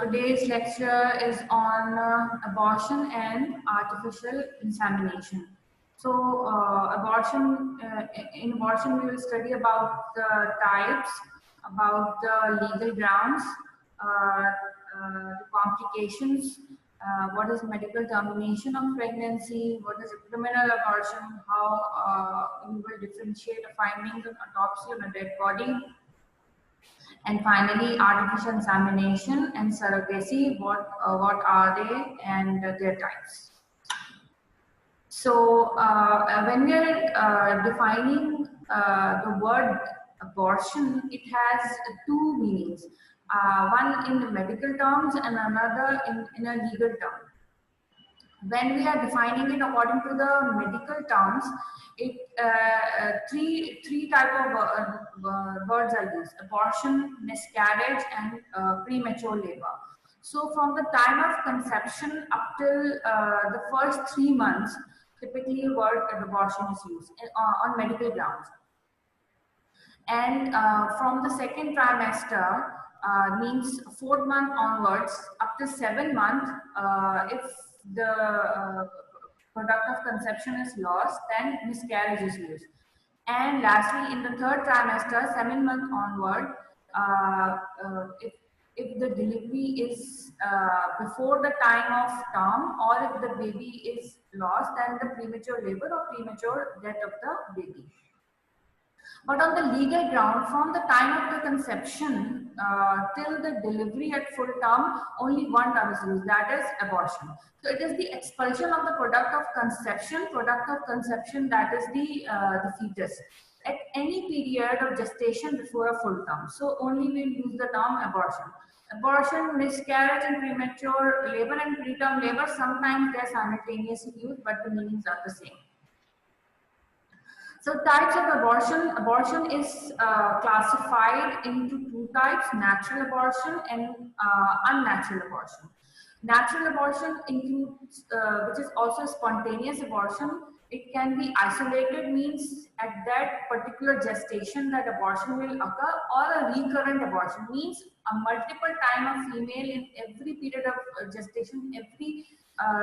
Today's lecture is on abortion and artificial insemination. So, in abortion, we will study about the types, about the legal grounds, the complications, what is medical termination of pregnancy, what is a criminal abortion, how we will differentiate the findings of autopsy on a dead body, and finally artificial insemination and surrogacy, what are they and their types. So when we are defining the word abortion, it has two meanings, one in medical terms and another in a legal term. When we are defining it according to the medical terms, it three type of words are used: abortion, miscarriage, and premature labor. So from the time of conception up till the first 3 months, typically the word abortion is used on medical grounds. And from the second trimester, means 4th month onwards, up to 7 months, if the product of conception is lost, then miscarriage is used. And lastly, in the 3rd trimester, 7 months onward, if the delivery is before the time of term, or if the baby is lost, then the premature labor or premature death of the baby. But on the legal ground, from the time of the conception till the delivery at full term, only one term is used, that is abortion. So it is the expulsion of the product of conception that is the fetus, at any period of gestation before a full term. So only we use the term abortion. Abortion, miscarriage, and premature labor and preterm labor, sometimes they are simultaneously used, but the meanings are the same. So types of abortion. Abortion is classified into two types: natural abortion and unnatural abortion. Natural abortion includes, which is also spontaneous abortion. It can be isolated, means at that particular gestation that abortion will occur, or a recurrent abortion, means a multiple time of female in every period of gestation, every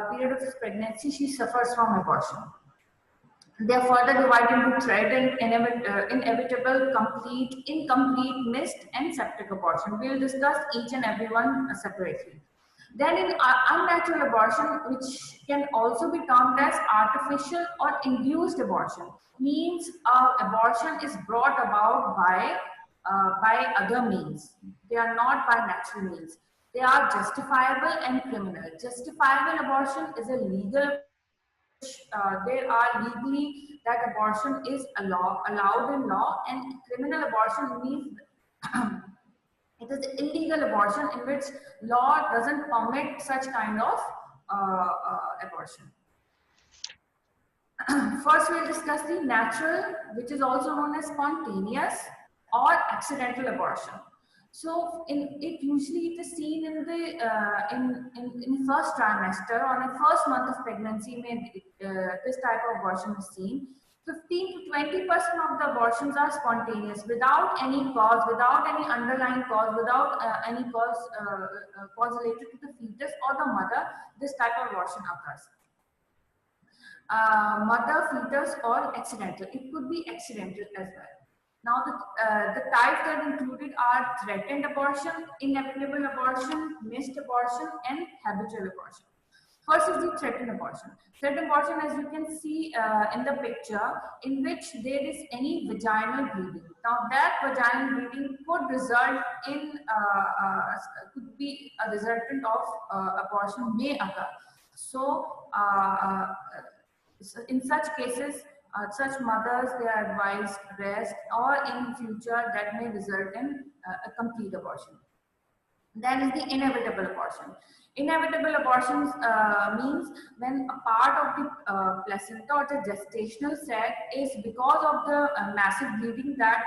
period of pregnancy, she suffers from abortion. They are further divided into threatened, inevitable, complete, incomplete, missed, and septic abortion. We will discuss each and every one separately. Then in unnatural abortion, which can also be termed as artificial or induced abortion, means abortion is brought about by other means. They are not by natural means. They are justifiable and criminal. Justifiable abortion is a legal. There are legally that abortion is allowed in law, and criminal abortion means it is illegal abortion in which law doesn't permit such kind of abortion. First, we'll discuss the natural, which is also known as spontaneous or accidental abortion. So, it usually is seen in the in first trimester, or in first month of pregnancy. This type of abortion is seen. 15 to 20% of the abortions are spontaneous, without any cause, without any underlying cause, without any cause related to the fetus or the mother. This type of abortion occurs. Mother, fetus, or accidental. It could be accidental as well. Now, the types that included are threatened abortion, inevitable abortion, missed abortion, and habitual abortion. First is the threatened abortion. Threatened abortion, as you can see in the picture, in which there is any vaginal bleeding. Now, that vaginal bleeding could result in, could be a resultant of abortion may occur. So, in such cases, such mothers, they are advised rest, or in future that may result in a complete abortion. Then is the inevitable abortion. Inevitable abortions means when a part of the placenta or the gestational sac is, because of the massive bleeding, that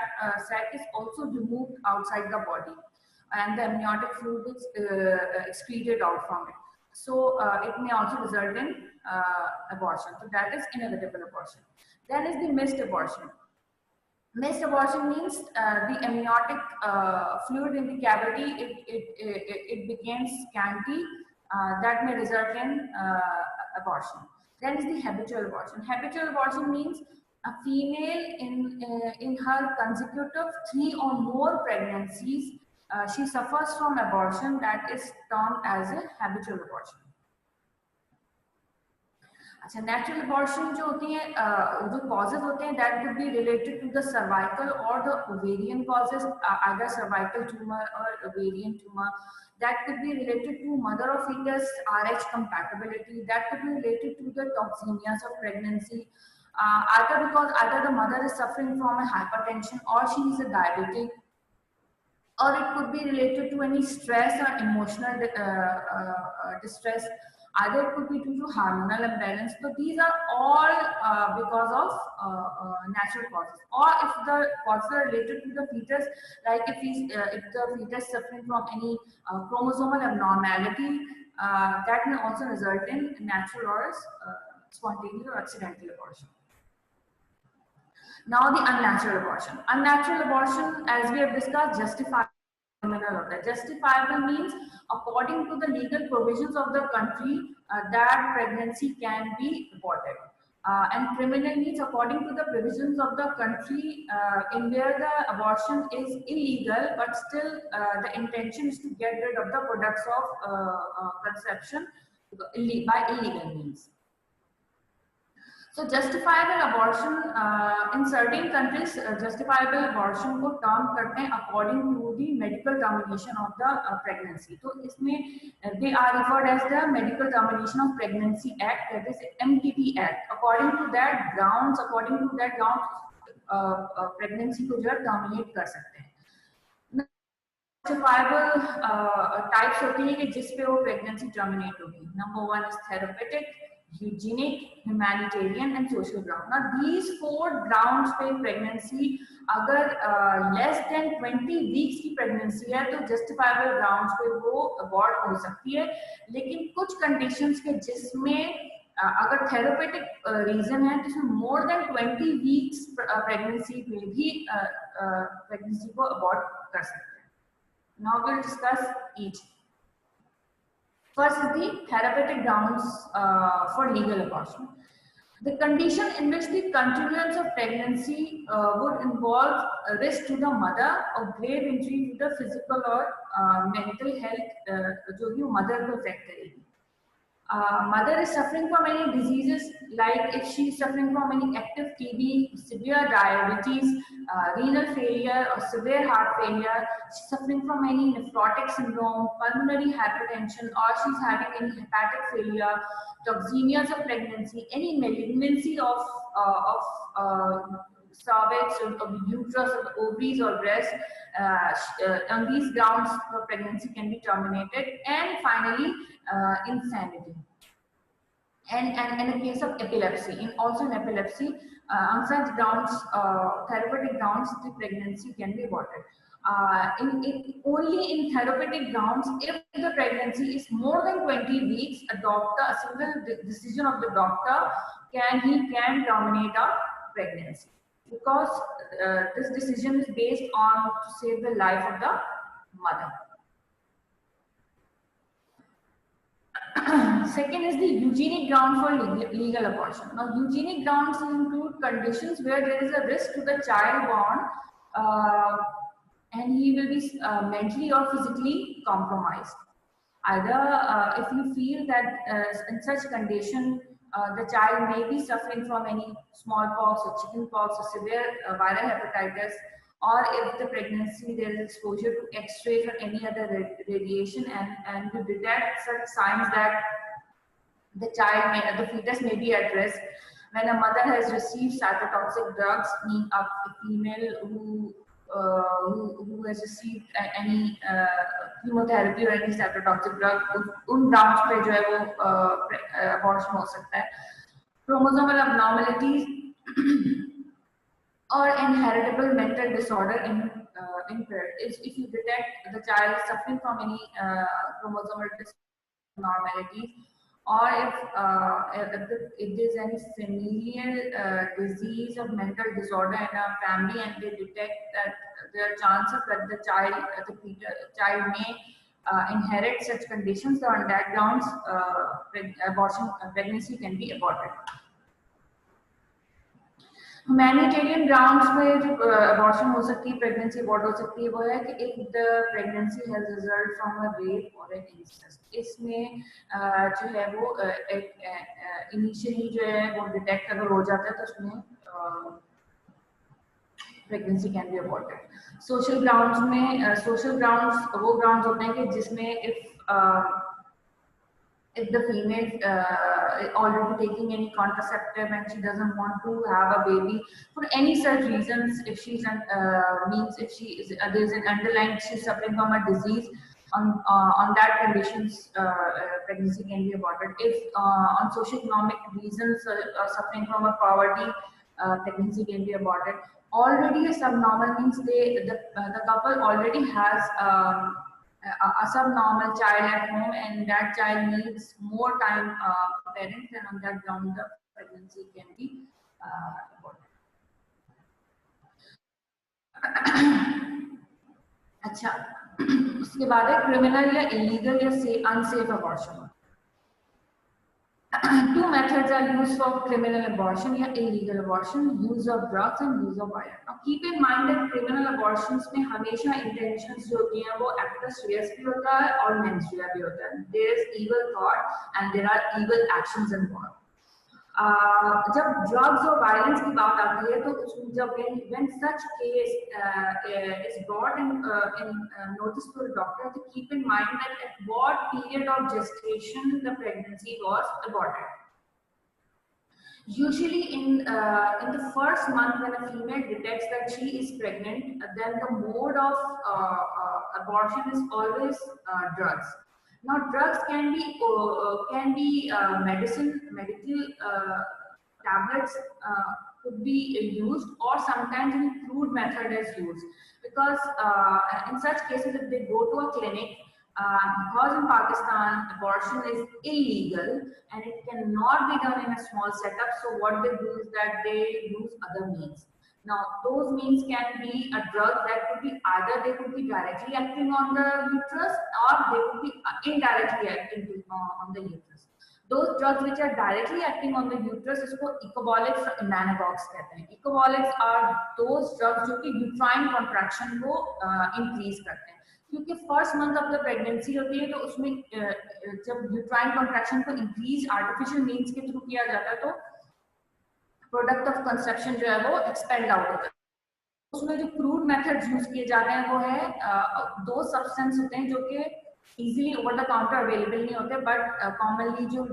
sac is also removed outside the body, and the amniotic fluid is excreted out from it. So it may also result in abortion. So that is inevitable abortion. Then is the missed abortion. Missed abortion means the amniotic fluid in the cavity, it becomes scanty, that may result in abortion. Then is the habitual abortion. Habitual abortion means a female in her consecutive 3 or more pregnancies, she suffers from abortion, that is termed as a habitual abortion. अच्छा, natural abortion जो होती है, जो causes होते हैं, that would be related to the cervical और the ovarian causes, either cervical tumour और ovarian tumour. That could be related to mother or fetus RH compatibility. That could be related to the toxemias of pregnancy. Either the mother is suffering from a hypertension or she is a diabetic, or it could be related to any stress or emotional distress. Either it could be due to hormonal imbalance. So these are all because of natural causes. Or if the causes are related to the fetus, like if the fetus suffering from any chromosomal abnormality, that may also result in natural or spontaneous or accidental abortion. Now the unnatural abortion. Unnatural abortion, as we have discussed, justifiable. Justifiable means according to the legal provisions of the country, that pregnancy can be aborted. And criminal means according to the provisions of the country in where the abortion is illegal, but still the intention is to get rid of the products of conception by illegal means. So justifiable abortion, in certain countries, justifiable abortion को term करते हैं according to the medical termination of the pregnancy. तो इसमें they are referred as the medical termination of pregnancy act, that is MTP act. According to that grounds, pregnancy को जो है terminate कर सकते हैं. Justifiable types होती है कि जिस पे वो pregnancy terminate होगी. Number 1 is therapeutic, hygienic, humanitarian and social ground. Now these 4 grounds पे pregnancy अगर less than 20 weeks की pregnancy है तो justifiable grounds पे वो abort हो सकती है. लेकिन कुछ conditions के जिसमें अगर therapeutic reason है तो इसमें more than 20 weeks pregnancy में भी pregnancy को abort कर सकते हैं. Now we'll discuss each. First is the therapeutic grounds for legal abortion. The condition in which the continuance of pregnancy would involve a risk to the mother or grave injury to the physical or mental health जो कि mother को affect करेगी. Mother is suffering from any diseases, like if she is suffering from any active TB, severe diabetes, renal failure or severe heart failure, she's suffering from any nephrotic syndrome, pulmonary hypertension, or she's having any hepatic failure, toxemias of pregnancy, any malignancy of cervix or of uterus or ovaries or breast, on these grounds pregnancy can be terminated. And finally insanity, and in the case of epilepsy, in epilepsy, on such grounds, therapeutic grounds, the pregnancy can be aborted. Only in therapeutic grounds, if the pregnancy is more than 20 weeks, a single decision of the doctor can terminate a pregnancy, because this decision is based on to save the life of the mother. Second is the eugenic ground for legal abortion. Now, eugenic grounds include conditions where there is a risk to the child born and he will be mentally or physically compromised. Either if you feel that in such condition the child may be suffering from any smallpox or chickenpox or severe viral hepatitis, or if the pregnancy there is exposure to X-rays or any other radiation, and you detect such signs that the fetus may be at risk. When a mother has received cytotoxic drugs, meaning a female who has received any chemotherapy or any cytotoxic drug, उन grounds पे जो है वो abortion हो सकता है. Chromosomal abnormalities or inheritable mental disorder in if you detect the child is suffering from any chromosomal abnormalities, or if there's any familial disease or mental disorder in a family, and they detect that there are chances that child may inherit such conditions, so on that grounds, pregnancy can be aborted. Humanitarian grounds में जो abortion हो सकती है, pregnancy abort हो सकती है, वो है कि if the pregnancy has result from a rape और एन इंसेस्ट। इसमें जो है वो इनिशियली जो है वो डिटेक्ट अगर हो जाता है तो उसमें pregnancy can be aborted. Social grounds में सोशल ग्राउंड्स वो ग्राउंड्स होते हैं कि जिसमें if the female already taking any contraceptive and she doesn't want to have a baby for any such reasons, if she's means if she is there's an underlying, she's suffering from a disease, on that conditions pregnancy can be aborted. If on socio-economic reasons, suffering from a poverty, pregnancy can be aborted. Already a subnormal means the couple already has a subnormal child at home, and that child needs more time parents, and on that ground the pregnancy can be aborted. अच्छा, उसके बाद है criminal या illegal या unsafe abortion. Two methods are used for criminal abortion या illegal abortion: use of drugs and use of wire. Now keep in mind that criminal abortions में हमेशा intentions जो होती हैं वो actus reus भी होता है और mens rea भी होता है. There is evil thought and there are evil actions involved. जब ड्रग्स और वायलेंस की बात आती है तो उसमें जब when such case is brought in notice to the doctor, to keep in mind that at what period of gestation the pregnancy was aborted. Usually in the first month when a female detects that she is pregnant, then the mode of abortion is always drugs. Now drugs can be medical tablets could be used, or sometimes any crude method is used, because in such cases if they go to a clinic, because in Pakistan abortion is illegal and it cannot be done in a small setup, so what they do is that they use other means. Now those means can be a drug that could be either they could be directly acting on the uterus, or they could be indirectly acting on the uterus. Those drugs which are directly acting on the uterus, इसको ecobolics और emmenagogues कहते हैं. Ecobolics are those drugs जो कि uterine contraction को increase करते हैं, क्योंकि first month of the pregnancy होती है, तो उसमें जब यूट्राइन कॉन्ट्रैक्शन को इंक्रीज आर्टिफिशियल मीन्स के थ्रू किया जाता है तो प्रोडक्ट ऑफ कंसेप्शन जो है वो एक्सपेंड आउट होता है. उसमें जो क्रूड मेथड्स यूज किए जाते हैं वो है दो सब्सटेंस होते हैं जो कि easily over the counter available नहीं होते, बट कॉमनली जो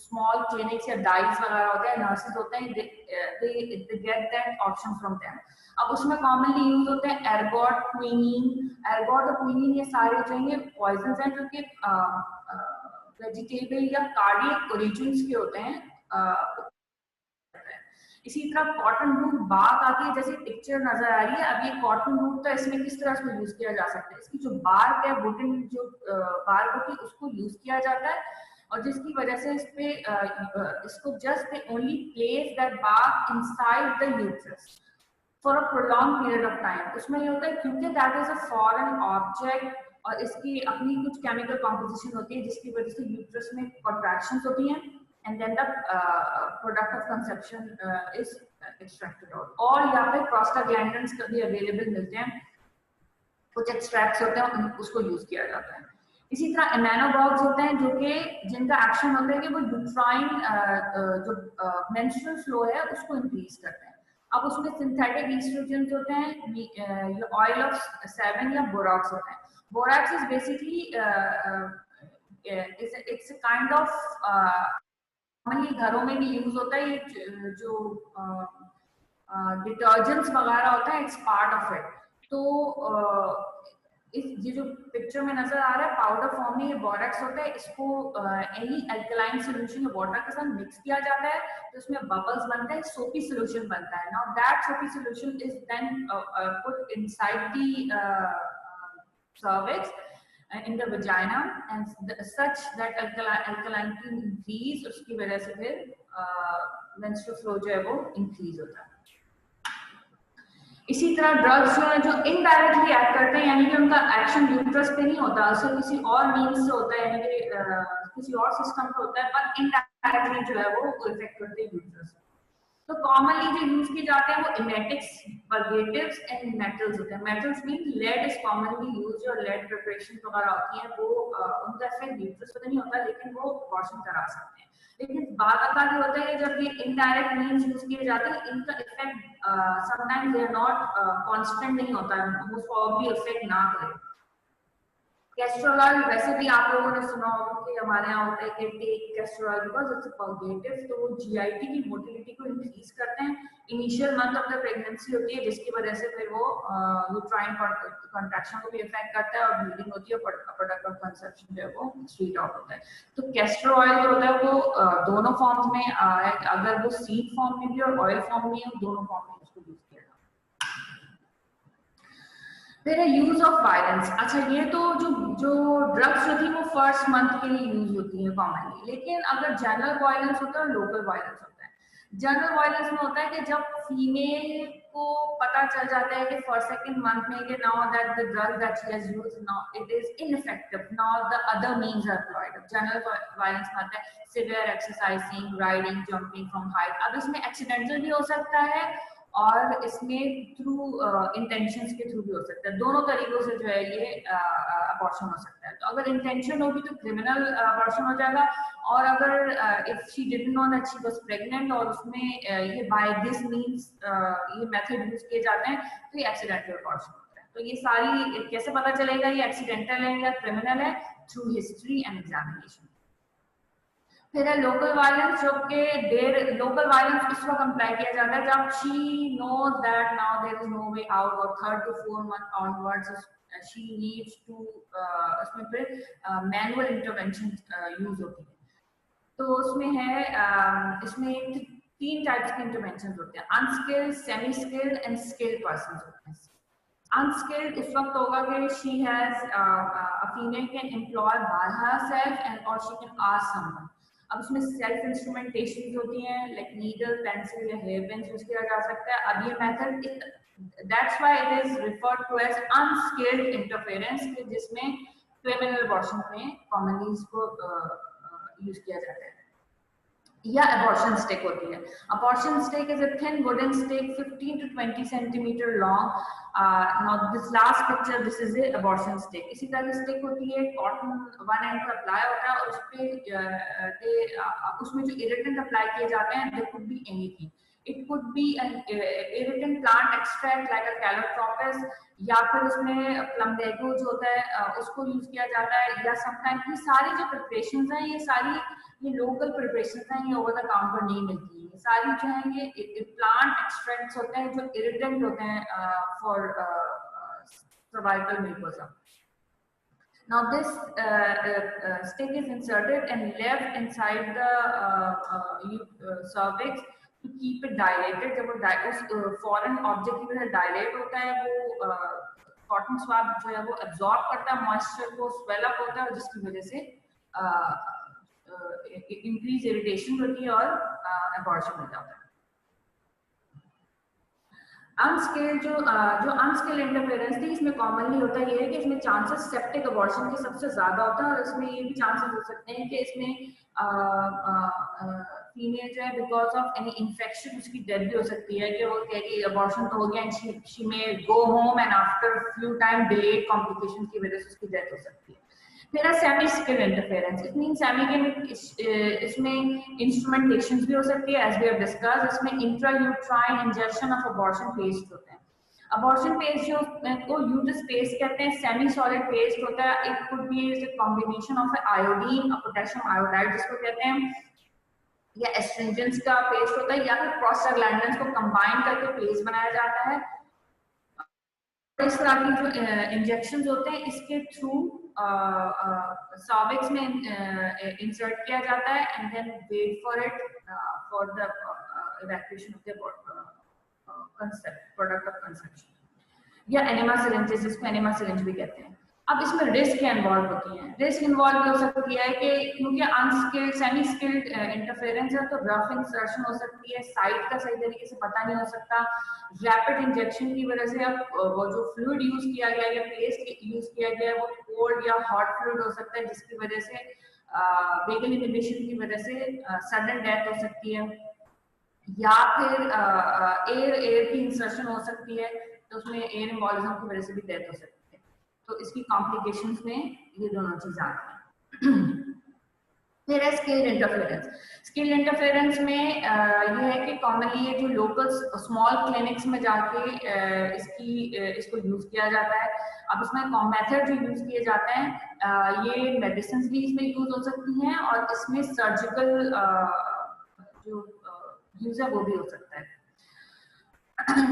स्मॉल क्लिनिक्स या डाइज वगैरह होते हैं, नर्सेज होते हैं, they get that option from them. अब उसमें कॉमनली यूज होते हैं एर्गोट, क्विनीन. एर्गोट और क्विनीन ये सारे जो हैं पॉइजन्स हैं जो कि वेजिटेबल या कार्डियक ओरिजिन्स के होते हैं. इसी तरह कॉटन रूट बात आती है, जैसे पिक्चर नजर आ रही है. अब ये कॉटन रूट, तो इसमें किस तरह इसको यूज किया जा सकता है, इसकी जो बार्क है, वुडन जो बार्क होती है उसको यूज किया जाता है, और जिसकी वजह से इस पे इसको just they only place that bark inside the uterus for a prolong period of time. उसमें ये होता है क्योंकि that is a foreign object और इसकी अपनी कुछ केमिकल कॉम्पोजिशन होती है जिसकी वजह से यूट्रस में कॉन्ट्रैक्शंस होती हैं, and then the product of conception is extracted out. और यहाँ पे prostaglandins का भी available मिलते हैं, कुछ extracts होते हैं, उसको यूज किया जाता है. इसी तरह emmenagogues होते हैं जो कि जिनका एक्शन होता है कि वो uterine जो menstrual flow है उसको increase करते हैं. अब उसमें synthetic estrogens होते हैं, ये oil of 7 या borax होते हैं. Borax is basically it's a kind of commonly घरों में भी यूज होता है. ये जो डिटर्जेंट्स वगैरह होता है, इट्स पार्ट ऑफ इट. तो ये जो पिक्चर में नजर आ रहा है पाउडर फॉर्म में ये बोरैक्स होता है. इसको एनी अल्कलाइन सॉल्यूशन या वाटर के साथ मिक्स किया जाता है तो इसमें बबल्स बनते हैं, सोपी सॉल्यूशन बनता है. Now that soapy solution is then put inside the cervix, in the vagina and such that alkalinity increase, उसकी वजह से फिर menstrual flow जो है वो increase होता है। इसी तरह ड्रग्स जो है जो इनडायरेक्टली एक्ट करते हैं, यानी कि उनका एक्शन यूट्रस पे नहीं होता, उससे किसी और मीन्स से होता है, यानी कि किसी और सिस्टम पे होता है, पर इनडायरेक्टली जो है वो इफेक्ट करते हैं यूट्रस। तो कॉमनली जो यूज किए जाते हैं वो इमेटिक्स, परगेटिव्स एंड मेटल्स होते हैं। Metals mean lead is commonly used, और लेड प्रिपरेशन वगैरह होती है वो उनका इफेक्ट यूट्रस पे नहीं होता, लेकिन वो अबॉर्शन करा सकते हैं। लेकिन बात आता है होता है जब ये इनडायरेक्ट मीन्स यूज किए जाते हैं, इनका effect sometimes they are not constant नहीं होता है, मोस्ट प्रोबेबली इफेक्ट ना करे। कैस्टर ऑयल वैसे भी आप लोगों ने सुना होगा कि हमारे यहाँ होता है कि take castor oil because it's purgative, तो वो जीआईटी की मोटिलिटी को इंक्रीज करते हैं। Initial month of the pregnancy होती है जिसकी वजह से फिर वो यूट्राइन कॉन्ट्रैक्शन को भी इफेक्ट करता है और ब्लीडिंग होती है, प्रोडक्ट ऑफ कंसेप्शन जो है वो स्वीट आउट होता है। तो कैस्टर ऑयल जो होता है वो दोनों फॉर्म्स में, अगर वो सीड फॉर्म में भी और ऑयल फॉर्म में, दोनों फॉर्म में उसको यूज किया जाता है। फिर है यूज ऑफ वायलेंस। अच्छा, ये तो जो ड्रग्स जो थी वो फर्स्ट मंथ के लिए यूज होती है कॉमनली, लेकिन अगर जनरल वायलेंस होता है और लोकल वायलेंस होता है। जनरल वायलेंस में होता है कि जब फीमेल को पता चल जाता है कि फर्स्ट सेकंड मंथ में कि now that the drug that she has used now it is ineffective, now the other means are employed. General violence में आता है severe exercising, riding, jumping from height. अब इसमें एक्सीडेंटल भी हो सकता है और इसमें थ्रू इंटेंशंस के थ्रू भी हो सकता है। दोनों तरीकों से जो है ये अबॉर्शन हो सकता है। तो अगर इंटेंशन होगी तो क्रिमिनल अबॉर्शन हो जाएगा, और अगर if she didn't know that she was pregnant और उसमें ये बाय दिस मींस ये मेथड यूज किए जाते हैं तो ये एक्सीडेंटल अबॉर्शन होता है। तो ये सारी कैसे पता चलेगा ये एक्सीडेंटल है या क्रिमिनल है? Through history and examination. फिर है लोकल वायलेंस, जो कि लोकल वायलेंस उस वक्त अप्लाई किया जाता है जब she knows that now there is no way out, और 3rd to 4th month onwards she needs to, उसमें फिर मैनुअल इंटरवेंशन यूज होती है। तो उसमें है इसमें 3 टाइप्स के इंटरवेंशन होते हैं, unskilled, semi skilled and skilled person होते हैं। अनस्किल्ड उस वक्त होगा कि she has a female can employ by herself and or she can ask someone। अब उसमें सेल्फ इंस्ट्रूमेंटेशन होती हैं, लाइक नीडल, पेंसिल या हेयर पेन यूज किया जा सकता है। अब ये method, that's why it is referred to as unskilled interference, जिसमें क्रिमिनल अबॉर्शन में कॉमनली इसको यूज किया जाता है। या अबॉर्शन स्टिक होती है। Abortion stick is a thin wooden stick 15 to 20 centimetre long. Now this last picture, this is a abortion stick. इसी तरह की स्टिक होती है, कॉटन वन एंड पर अप्लाई होता है और उस पे उसमें जो इरिटेंट अप्लाई किए जाते हैं, they could be anything. It could be an irritant plant extract like a Calotropis, या फिर उसमें प्लम्बेगो जो होता है उसको यूज किया जाता है, या समटाइम्स ये सारी जो प्रिपरेशंस हैं ये सारी ये लोकल प्रिपरेशंस हैं, ये ओवर द काउंटर नहीं मिलती है। सारी जो है ये प्लांट एक्सट्रैक्ट्स होते हैं जो इरिटेंट होते हैं for cervical mucosa. Now this stick is inserted and left inside the cervix to keep it dilated। जब वो उस foreign object की वजह से dilate होता है, वो cotton swab जो है वो absorb करता है moisture को, swell up होता है, और जिसकी वजह से increase irritation होती है और abortion हो जाता है। अनस्किल्ड जो अनस्किल्ड इंटरफेरेंस थी, इसमें कॉमनली होता ये है कि इसमें चांसेस सेप्टिक अबॉर्शन के सबसे ज्यादा होता है, और इसमें ये भी चांसेस हो सकते हैं कि इसमें फीमेल जो है बिकॉज ऑफ एनी इन्फेक्शन उसकी डेथ भी हो सकती है, कि वो कहेगी अबॉर्शन तो हो गया and she may go home and after few time delayed complication की वजह से उसकी डेथ हो सकती है। फिर semi skill interference, it mean semi के इसमें इंस्ट्रूमेंटेशन भी हो सकती है एज वी हैव डिस्कस। इसमें intrauterine injection of abortion paste होते हैं। अबॉर्शन पेस्ट जो को यूट्रस पेस्ट कहते हैं, सेमी सॉलिड पेस्ट होता है। It could be a combination of iodine और पोटेशियम आयोडाइड जिसको कहते हैं, या एस्ट्रिंजेंस का पेस्ट होता है, या फिर प्रोस्टाग्लैंडिन्स को कंबाइन करके पेस्ट बनाया जाता है। इस तरह की जो इंजेक्शंस होते हैं इसके थ्रू सर्विक्स में इंसर्ट किया जाता है and then wait for it for the evacuation of the concept product of conception, या एनेमा सिरिंजेस, जिसको एनेमा सिरिंज भी कहते हैं। अब इसमें रिस्क इन्वॉल्व होती हैं। रिस्क इन्वॉल्व हो सकती है कि क्योंकि अनस्किल्ड सेमी स्किल्ड इंटरफेरेंस है तो रफ इंसर्शन हो सकती है, साइट का सही तरीके से पता नहीं हो सकता, रैपिड इंजेक्शन की वजह से अब वो जो फ्लूइड यूज किया गया या पेस्ट यूज किया गया है वो कोल्ड या हॉट फ्लूइड हो सकता है जिसकी वजह से वेगल इनहिबिशन की वजह से सडन डेथ हो सकती है, या फिर एयर की इंसर्शन हो सकती है तो उसमें एयर एम्बोलिज्म की वजह से भी डेथ हो सकती है। तो इसकी कॉम्प्लिकेशंस में ये दोनों चीज आती हैं। फिर है स्किल इंटरफेरेंस। स्किल इंटरफेरेंस में ये है कि कॉमनली ये जो लोकल स्मॉल क्लिनिक्स में जाके इसको यूज किया जाता है। अब इसमें मेथड जो यूज किए जाते हैं ये मेडिसिन भी इसमें यूज हो सकती हैं और इसमें सर्जिकल जो यूज है वो भी हो सकता है।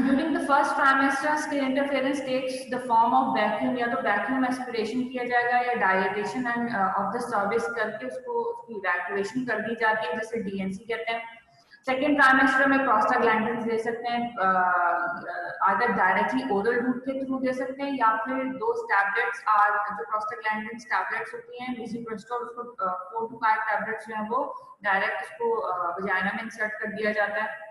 During the first trimester, skill interference takes the form of vacuum, या तो vacuum aspiration किया जाएगा या dilatation and of the cervix करके उसको उसकी evacuation कर दी जाती है जिसे DNC कहते हैं। सेकेंड ट्राइमेस्टर में प्रोस्टाग्लैंडिन्स दे सकते हैं, अगर डायरेक्टली ओरल रूट के थ्रू दे सकते हैं या फिर दो टैबलेट्स जो प्रोस्टाग्लैंडिन्स टैबलेट्स होती हैं मिजिप्रोस्टोल, उसको 4 to 5 टैबलेट्स जो है वो डायरेक्ट उसको वजाइना में इंसर्ट कर दिया जाता है।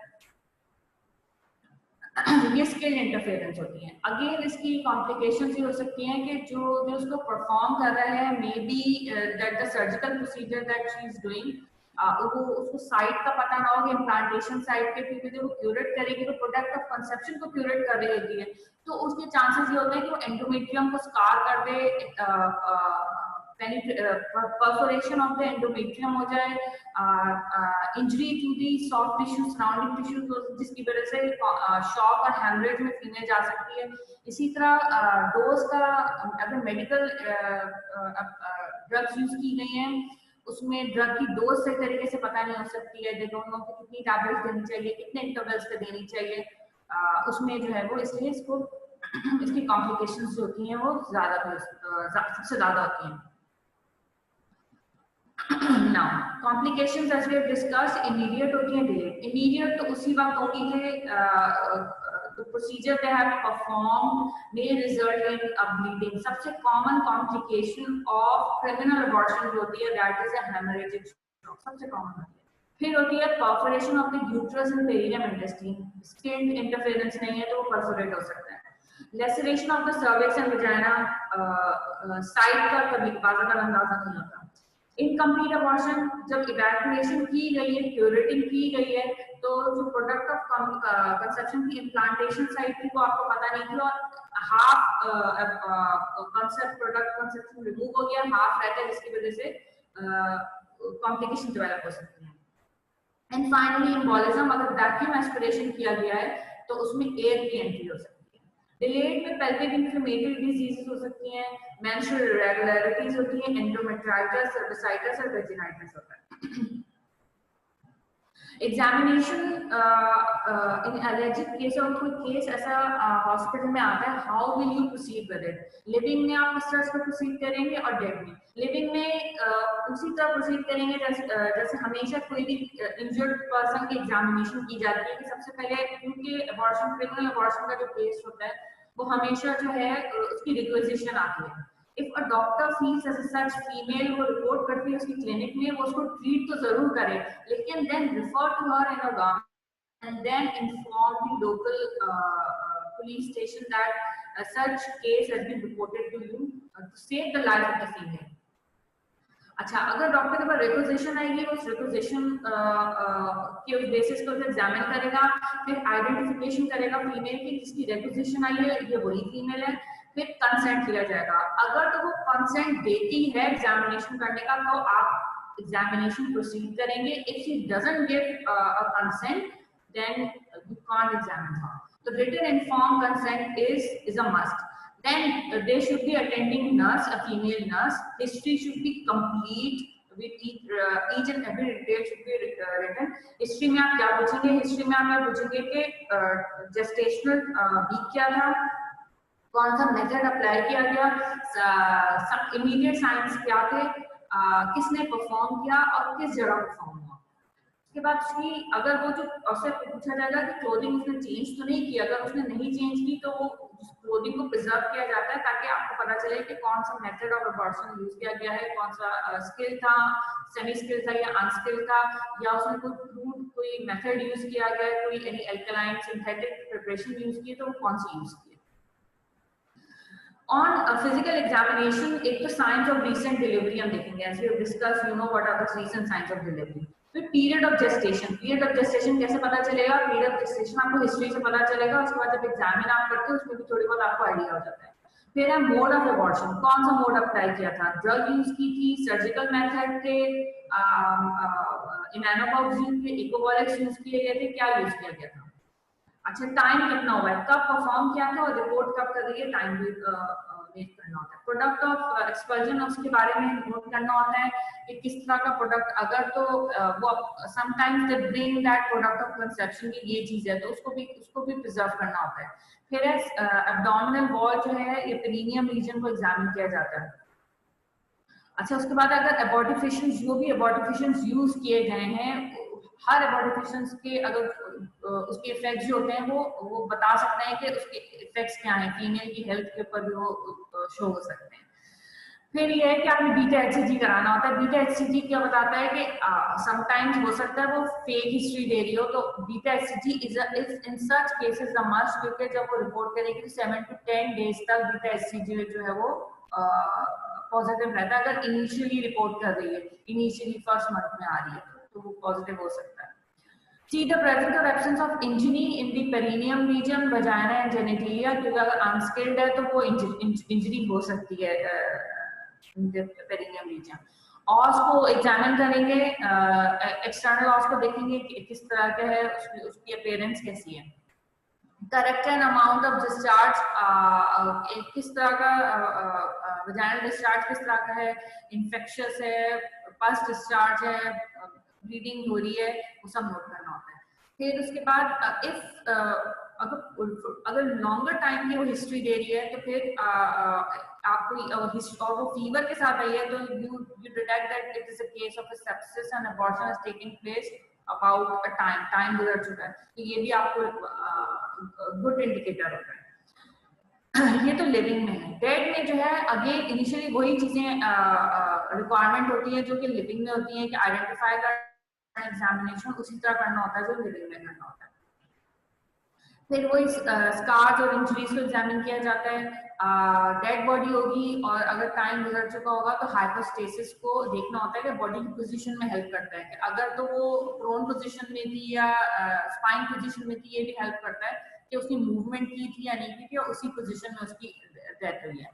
ये स्किल इंटरफेरेंस होती हैं। अगेन इसकी कॉम्प्लिकेशंस ये हो सकती हैं कि जो उसको परफॉर्म कर रहा है may be that the surgical procedure that she is doing वो उसको साइट का पता ना हो कि इम्प्लांटेशन साइट के थ्रू जो वो क्यूरेट करेगी तो प्रोडक्ट ऑफ कंसेप्शन को क्यूरेट कर रही होती है तो उसके चांसेस ये होते हैं कि वो एंडोमेट्रियम को स्कार कर दे, परफोरेशन ऑफ द एंडोमेट्रियम हो जाए, injury to the soft tissue surrounding tissue जिसकी वजह से शॉक और हेमरेज में फीमेल जा सकती है। इसी तरह डोज का अगर मेडिकल ड्रग्स यूज की गई हैं उसमें ड्रग की डोज सही तरीके से पता नहीं हो सकती है, दोनों को कितनी टैबलेट्स देनी चाहिए, कितने इंटरवल्स पे देनी चाहिए, उसमें जो है वो इसलिए इसको इसकी कॉम्प्लिकेशंस जो होती हैं वो सबसे ज्यादा होती हैं। Now, complications as we have discussed, immediate होती हैं, delayed. Immediate तो उसी वक्त होती है the procedure they have performed may result in a bleeding. सबसे common complication of criminal abortion जो होती है that is a hemorrhagic shock, सबसे common होती है। फिर होती है perforation of the uterus and perineum intestine. Skin interference नहीं है तो वो perforate हो सकता है। Laceration of the cervix and vagina, side का कभी बाज़ का अंदाजा नहीं होता। इनकम्प्लीट अबॉर्शन जब इवैक्यूएशन की गई है, क्यूरेटिंग की गई है तो जो प्रोडक्ट ऑफ कंसेप्शन की इम्प्लांटेशन साइट थी वो आपको पता नहीं थी और half concept product conception remove हो गया, हाफ रहता है जिसकी वजह से कॉम्प्लिकेशन डेवलप हो सकती है। एंड फाइनली एम्बोलिज्म, अगर वैक्यूम एस्पिरेशन किया गया है तो उसमें एयर की एंट्री हो सकती है। डिलेड में पेल्विक इन्फ्लेमेटरी डिजीजेस हो सकती हैं, मेंस्ट्रुअल इरेगुलरिटीज होती हैं, एंडोमेट्राइटिस, सर्विसाइटिस और वेजिनाइटिस होता है। एग्जामिनेशन इन एलर्जिक केस और कोई केस ऐसा हॉस्पिटल में आता है, how will you proceed with it? Living में आप इस तरह से प्रोसीड करेंगे और डेड में। लिविंग में उसी तरह प्रोसीड करेंगे जैसे हमेशा कोई भी इंजर्ड पर्सन की एग्जामिनेशन की जाती है कि सबसे पहले क्योंकि अबॉर्शन, क्रिमिनल अबॉर्शन का जो केस होता है वो हमेशा जो है उसकी रिक्वेजिशन आती है। If a doctor feels as such female वो रिपोर्ट करती है उसकी क्लिनिक में, वो उसको ट्रीट तो जरूर करे लेकिन then refer to her in a government and then inform the local police station that such case has been reported to you to save the life of the female. अच्छा, अगर doctor के पास requisition आएगी उस requisition के उस basis पर examine करेगा, फिर आइडेंटिफिकेशन करेगा फीमेल की जिसकी रिक्वेजिशन आई है ये वही फीमेल है, फिर कंसेंट लिया जाएगा। अगर तो वो कंसेंट देती है एग्जामिनेशन करने का तो आप एग्जामिनेशन प्रोसीड करेंगे। If she doesn't give a consent then you can't examine her. तो written inform consent is a must. Then they should be attending nurse, a female nurse. History should be complete with each and every detail should be written. History में आप क्या पूछेंगे? History में आप क्या पूछेंगे कि gestational week क्या था, कौन सा मेथड अप्लाई किया गया, इमीडिएट साइंस क्या थे, किसने परफॉर्म किया और किस जगह परफॉर्म हुआ। उसके बाद उसकी अगर वो जो उससे पूछा जाएगा कि क्लोथिंग उसने चेंज तो नहीं की, अगर उसने नहीं चेंज की तो वो क्लोथिंग को प्रिजर्व किया जाता है ताकि आपको पता चले कि कौन सा मेथड ऑफ अबॉर्शन यूज किया गया है, कौन सा स्किल था, सेमी स्किल था या अनस्किल था, या उसमें कोई क्रूड कोई मेथड यूज किया गया है, कोई any alkaline synthetic preparation use की, तो वो कौन सी यूज की। ऑन फिजिकल एग्जामिनेशन एक तो साइंस ऑफ रीसेंट डिलीवरी हम देखेंगे, as we have discuss, you know what are the recent signs of delivery. फिर period of gestation, period of gestation कैसे पता चलेगा, पीरियड ऑफ जेस्टेशन आपको हिस्ट्री से पता चलेगा, उसके बाद जब एग्जामिन आप करते हो उसमें भी थोड़ी बहुत आपको आइडिया हो जाता है। फिर है मोड ऑफ अबॉर्शन, कौन सा मोड अप्लाई किया था, ड्रग यूज की थी, सर्जिकल मेथड थे, इम्यूनोबॉक्स यूज थे, इकोबॉलिक्स यूज किए गए थे, क्या यूज किया गया था। अच्छा, टाइम कितना हुआ है, कब परफॉर्म किया था और रिपोर्ट कब कर रही है, टाइम भी मेक करना होता है। प्रोडक्ट ऑफ एक्सपर्जन उसके बारे में नोट करना होता है कि किस तरह का प्रोडक्ट, अगर तो वो sometimes they bring that product of conception की ये चीज है तो उसको भी प्रिजर्व करना होता है। फिर एब्डोमिनल वॉल जो है ये पेरिनियम रीजन को एग्जामिन किया जाता है। अच्छा, उसके बाद अगर एबॉर्टिफिशिएंस, जो भी एबॉर्टिफिशिएंस यूज किए गए हैं, हर एबॉर्टिफिशिएंस के अगर उसके इफेक्ट्स जो होते हैं वो बता सकते हैं कि उसके इफेक्ट्स क्या हैं, फीमेल की हेल्थ के ऊपर भी वो शो हो सकते हैं। फिर ये है कि आपने बीटा एचसीजी कराना होता है। बीटा एचसीजी क्या बताता है कि समटाइम्स हो सकता है वो फेक हिस्ट्री दे रही हो, तो beta HCG is in such cases a must, क्योंकि जब वो रिपोर्ट करेगी तो 7 to 10 डेज तक बीटा एचसीजी जो है वो पॉजिटिव रहता है। अगर इनिशियली रिपोर्ट कर रही है, इनिशियली फर्स्ट मंथ में आ रही है तो वो पॉजिटिव हो सकता है। See the presence or absence of injury in the perineum region, vagina and genitalia, क्योंकि अगर अनस्किल्ड है तो वो इंजरी हो सकती है पेरिनियम रीजन। ऑस को एग्जामिन करेंगे, एक्सटर्नल ऑस को देखेंगे कि किस तरह का है, उसकी अपीयरेंस कैसी है। Correct and amount of discharge, किस तरह का वजाइनल डिस्चार्ज किस तरह का है, इन्फेक्शियस है, पल्स डिस्चार्ज है, ब्लीडिंग हो रही है, वो सब नोट करना होता है। फिर उसके बाद अगर लॉन्गर टाइम की वो हिस्ट्री दे रही है तो फिर आपको और वो फीवर के साथ आई है तो you detect that it is a case of a sepsis and abortion is taking place about a time गुजर चुका है, तो ये भी आपको गुड इंडिकेटर होता है। ये तो लिविंग में है। डेड में जो है अगेन इनिशियली वही चीजें रिक्वायरमेंट होती है जो कि लिविंग में होती है कि आइडेंटिफाई का एग्जामिनेशन उसी तरह करना होता है जो लिविंग में करना होता है। फिर वही स्कार्स और इंजरीज को एग्जामिन किया जाता है। डेड बॉडी होगी और अगर टाइम गुजर चुका होगा तो हाइपोस्टेसिस को देखना होता है कि बॉडी की पोजीशन में हेल्प करता है कि अगर तो वो प्रोन पोजीशन में थी या स्पाइन पोजीशन में थी, ये भी हेल्प करता है कि उसकी मूवमेंट की थी या नहीं की थी और उसी पोजीशन में उसकी डेथ हुई है।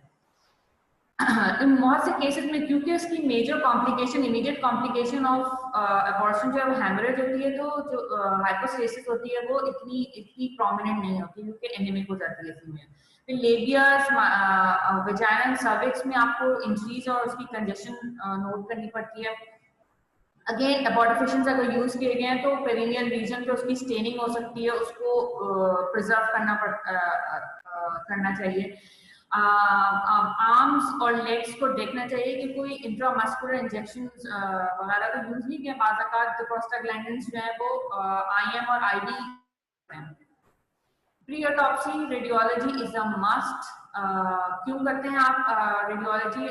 इन बहुत से केसेस में क्योंकि उसकी major complication, immediate complication of abortion जो है वो हेमरेज होती है, तो जो हाइपोस्टेसिस होती है वो इतनी प्रोमिनेंट नहीं होती क्योंकि एनीमिक हो जाती है फीमेल। फिर लेबियस, वजाइना एंड सर्विक्स में आपको इंजरीज और उसकी कंजेशन नोट करनी पड़ती है। अगेन अबॉर्टिफिशिएंस अगर यूज किए गए हैं तो पेरिनियल रीजन पे उसकी स्टेनिंग हो सकती है, उसको प्रिजर्व करना चाहिए। आर्म्स और लेग्स को देखना चाहिए कि कोई इंट्रामस्कुलर इंजेक्शन वगैरह तो यूज नहीं किया। बाज़ात प्रोस्टाग्लैंडिन्स जो है वो आईएम और IV. Pre autopsy radiology is a must. क्यों करते हैं आप रेडियोलॉजी?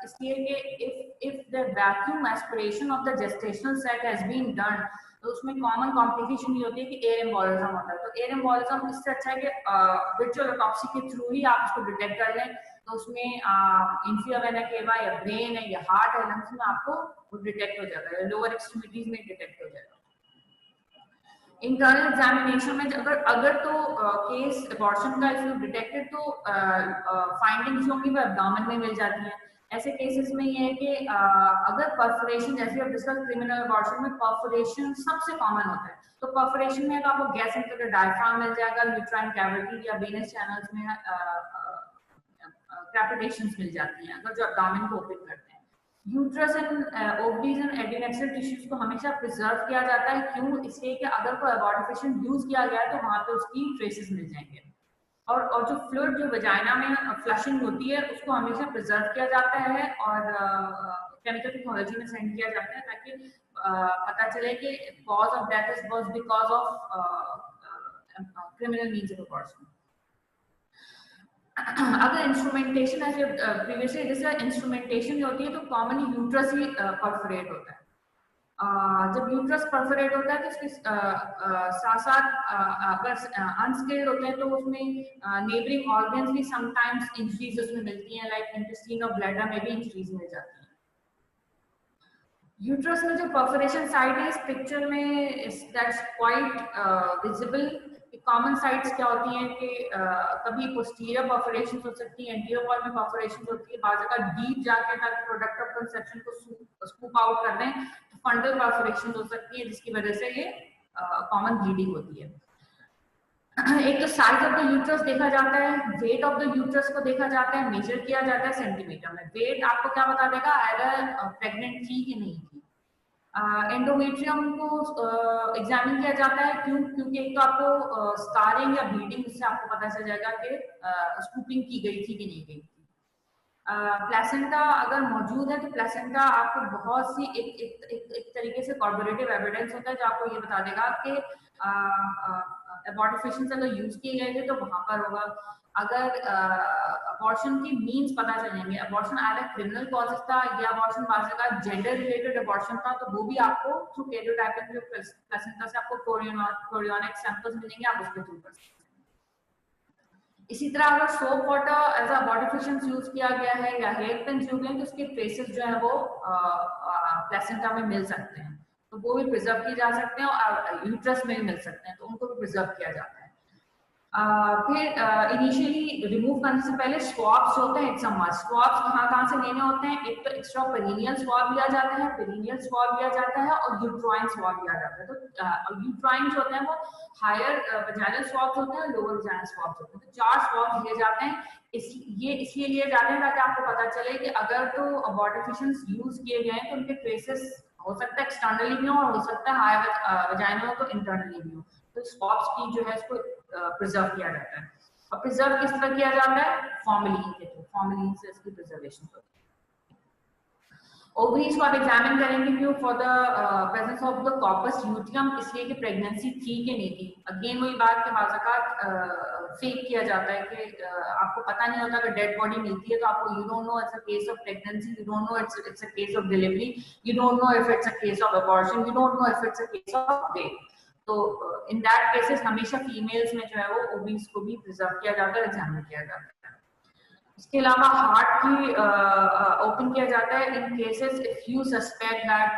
इसलिए कि if the vacuum aspiration of the gestational set has been done, तो उसमें कॉमन कॉम्प्लिकेशन ये होती है कि एयर एम्बोलिज्म होता है। तो एयर एम्बोलिज्म इससे अच्छा है कि विजुअल ऑटोप्सी के थ्रू ही आप उसको डिटेक्ट कर लें, तो उसमें इंफिया वेना केवा या ब्रेन है या हार्ट है, लंग्स में आपको वो डिटेक्ट हो जाता है, लोअर एक्सट्रीमिटीज में डिटेक्ट हो जाएगा। इंटरनल एग्जामिनेशन में अगर तो केस अबॉर्शन का इफ यू डिटेक्टेड तो फाइंडिंग्स होंगी वो एब्डोमेन में मिल जाती हैं। ऐसे केसेस में ये है कि अगर परफोरेशन, जैसे अब डिस्कस क्रिमिनल अबॉर्शन में परफोरेशन सबसे कॉमन होता है, तो परफोरेशन में आपको गैस इंटर डायफ्राम मिल जाएगा, यूट्राइन कैविटी या वेनस चैनल्स में कैपिटेशंस मिल जाती हैं अगर जो एब्डोमेन को ओपन करते हैं। Uterus and ovaries and adnexal tissues को हमेशा प्रिजर्व किया जाता है। क्यों? इसलिए कि अगर कोई अबॉर्टिफिशिएंट यूज किया गया है तो वहां पे उसकी ट्रेसेस मिल जाएंगे। और जो फ्लूइड जो वजाइना में फ्लशिंग होती है उसको हमेशा प्रिजर्व किया जाता है और केमिकल टेक्नोलॉजी में सेंड किया जाता है ताकि पता चले कि cause of death was because of criminal means of abortion. अगर इंस्ट्रूमेंटेशन ऐसे प्रीवियसली जैसे इंस्ट्रूमेंटेशन होती है तो कॉमनली यूट्रस ही परफोरेट होता है। जब यूट्रस परफोरेट होता है तो इसके साथ साथ अगर अनस्किल्ड होते हैं तो उसमें नेबरिंग ऑर्गन्स भी समटाइम्स इंजरीज उसमें मिलती हैं, लाइक इंटेस्टाइन और ब्लैडर में भी इंजरीज मिल जाती हैं। यूट्रस में जो परफोरेशन साइट है इस पिक्चर में that's quite visible. Common sites क्या होती हैं कि कभी पोस्टीरियर परफोरेशन हो सकती है, एंटीरियर वॉल में परफोरेशन होती है, बाजू का डीप जाके ताकि प्रोडक्ट ऑफ कंसेप्शन को स्कूप आउट कर दें, तो फंडल परफोरेशन हो सकती है जिसकी वजह से ये कॉमन ब्लीडिंग होती है। एक तो साइज ऑफ द यूट्रस देखा जाता है, वेट ऑफ द यूट्रस को देखा जाता है, मेजर किया जाता है सेंटीमीटर में। वेट आपको क्या बता देगा अगर प्रेग्नेंट थी कि नहीं थी। एंडोमेट्रियम को एग्जामिन किया जाता है, क्योंकि एक तो आपको स्कारिंग या ब्लीडिंग उससे आपको पता चल जाएगा कि स्कूपिंग की गई थी कि नहीं गई थी। प्लेसेंटा अगर मौजूद है तो प्लेसेंटा आपको बहुत सी एक तरीके से कॉर्पोरेटिव एविडेंस होता है जो आपको ये बता देगा कि अबॉर्टिफिकेशन अगर यूज किए गए थे तो वहां पर होगा। अगर अबॉर्शन की मीन्स पता चलेंगे, अबॉर्शन आधा क्रिमिनल कॉजेस था या अबॉर्शन बाजू का जेंडर रिलेटेड अबॉर्शन था, तो वो भी आपको थ्रू कैरियोटाइपिंग जो प्लेसेंटा से आपको कोरियोनिक सैंपल्स मिलेंगे, आप उसके थ्रू कर सकते हैं। इसी तरह अगर soap water as a abortification use किया गया है या हेयर पिन यूज किए तो उसके ट्रेसेस जो है वो प्लेसेंटा में मिल सकते हैं, तो वो भी प्रिजर्व किए जा सकते हैं और यूट्रस में भी मिल सकते हैं, तो उनको भी प्रिजर्व किया जाता है। फिर इनिशियली रिमूव करने से पहले स्वॉब्स होते हैं, इट्स अ मस्ट। स्वॉब्स कहाँ से लेने होते हैं? एक तो एक्स्ट्रा पेरिनियल स्वॉब लिया जाता है, पेरिनियल स्वॉब लिया जाता है और यूट्राइन स्वॉब लिया जाता है। तो यूट्राइन जो होते हैं वो हायर वजाइनल स्वॉब्स होते हैं, लोअर वजाइनल स्वॉब्स होते हैं। तो 4 स्वॉब्स लिए जाते हैं। इसलिए लिए जाते हैं ताकि आपको पता चले कि अगर तो अबॉर्टिफिकेशंस यूज किए गए हैं तो उनके ट्रेसेस हो सकता है एक्सटर्नली भी हो और हो सकता है हायर वजाइनल हो तो इंटरनली भी हो। तो स्वॉब्स की जो है इसको प्रिजर्व किया जाता है। और प्रिजर्व किस तरह किया जाता है? फॉर्मेलिन के थ्रू, फॉर्मेलिन से इसकी प्रिजर्वेशन होती है। ओवरीज को आप एग्जामिन करेंगे क्यों? For the presence of the corpus luteum, इसलिए कि प्रेगनेंसी थी कि नहीं थी। अगेन वही बात के बाज़ात फेक किया जाता है कि आपको पता नहीं होता कि डेड बॉडी मिलती है तो आपको you don't know it's a case of pregnancy, you don't know it's a case of delivery, you don't know if it's a case of abortion, you don't know if it's a case of rape. तो in that cases हमेशा females में जो है वो ovaries को भी preserve किया जाता है, एग्जामिन किया जाता है। इसके अलावा हार्ट की ओपन किया जाता है in cases if you suspect that